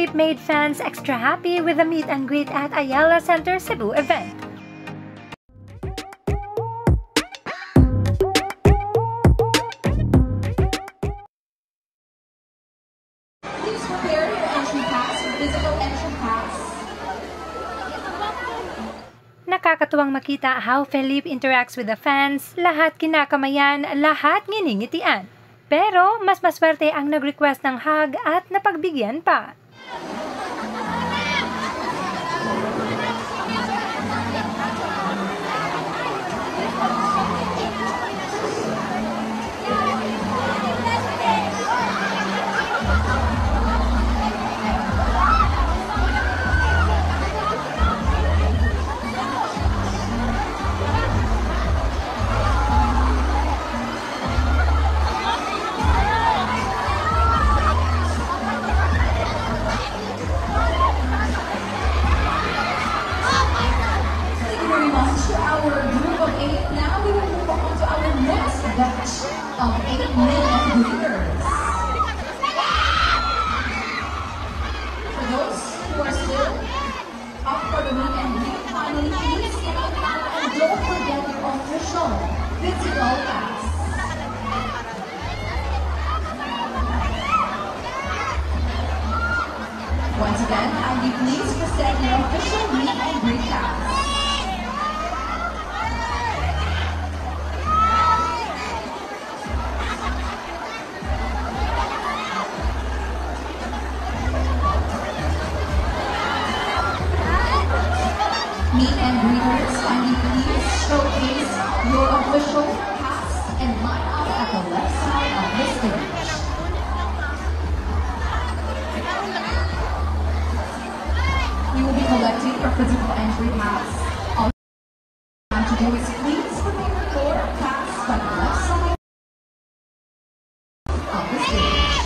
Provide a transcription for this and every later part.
Philippe made fans extra happy with the meet and greet at Ayala Center Cebu event. Please prepare your entry pass, your physical entry pass. Nakakatuwang makita how Philippe interacts with the fans, lahat kinakamayan, lahat nginingitian. Pero mas maswerte ang nag-request ng hug at napagbigyan pa. Of 8 men and greeters. For those who are still up for the meet and greet, finally, please get on out and don't forget your official physical pass. Once again, I'll be pleased to present your official meet and greet pass. Meet and greeters, kindly please showcase your official pass and line up at the left side of the stage. We will be collecting your physical entry pass. All you have to do is please prepare your pass by the left side of the stage.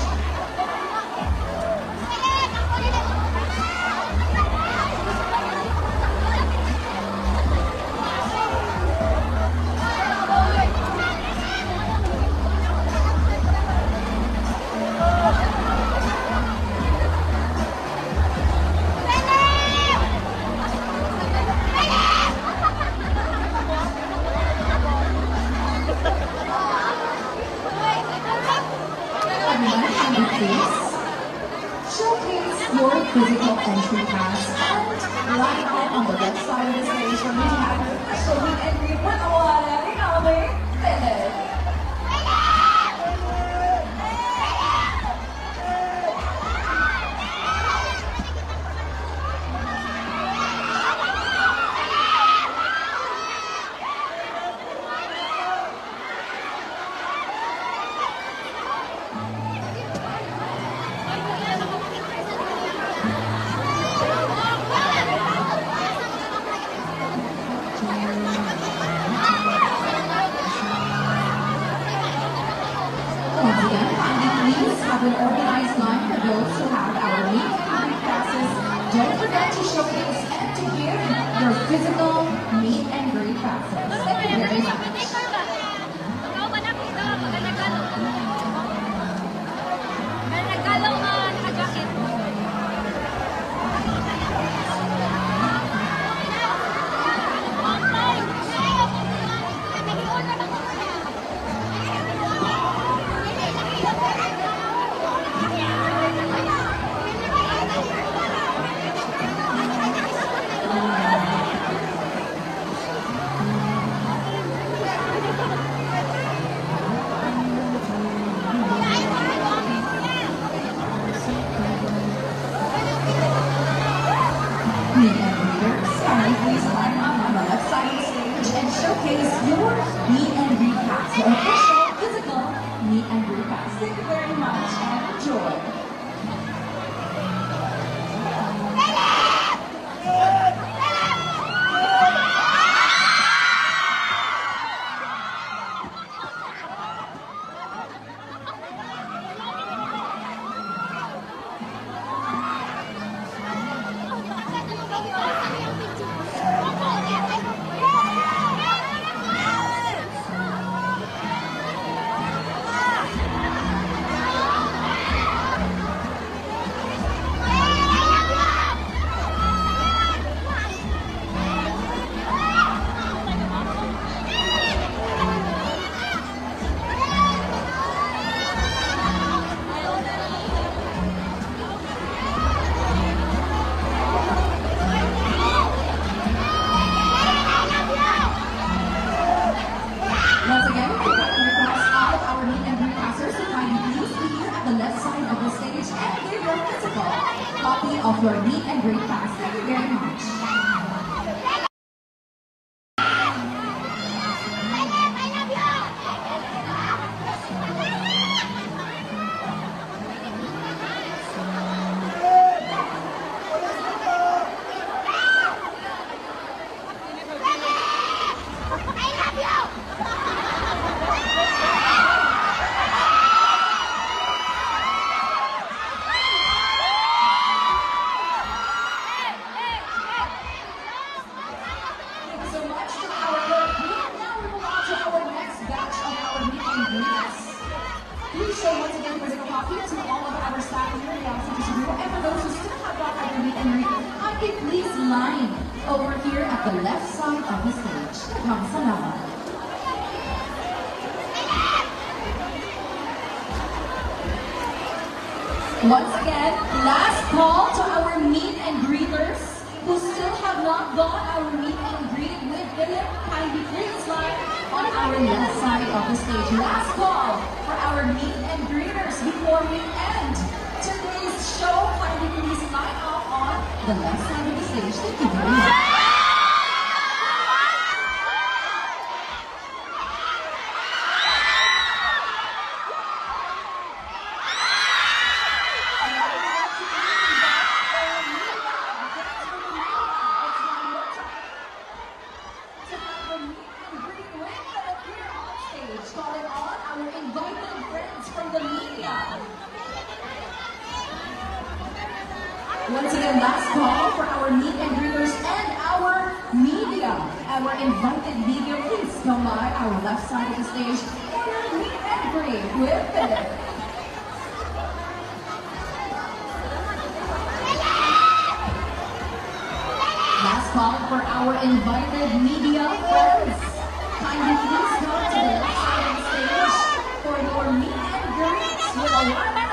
Showcase your physical entry pass and line up on the left side of the stage for me to have your official meet and greet with Awala Rinaldi Philip. An organized line for those who have our meet and greet passes. Don't forget to showcase and to give your physical meet and greet passes. Thank you very much. Meet and greeters, please line up on the left side of the stage and showcase your meet and greet pass, your official physical meet and greet pass. Thank you very much and enjoy. of your meet and greet pass. Thank you very much. Please show once again physical copy to all of our staff here in the Oxygen Studio. And for those who still have not had your meet and greet, kindly please line over here at the left side of the stage. Salamat. Once again, last call to our meet and greeters who still have not got our meet and greet with Philip. Kindly please line on our left side of the stage. Last call for our meet and greeters before we end today's show. Kindly please line up on the left side of the stage. Thank you very much. Calling on our invited friends from the media. Once again, last call for our meet and greeters and our media. Our invited media, please come by our left side of the stage for your meet and greet with Philip. Last call for our invited media friends. Kindly please come to the left side of the stage for your meet and greets with a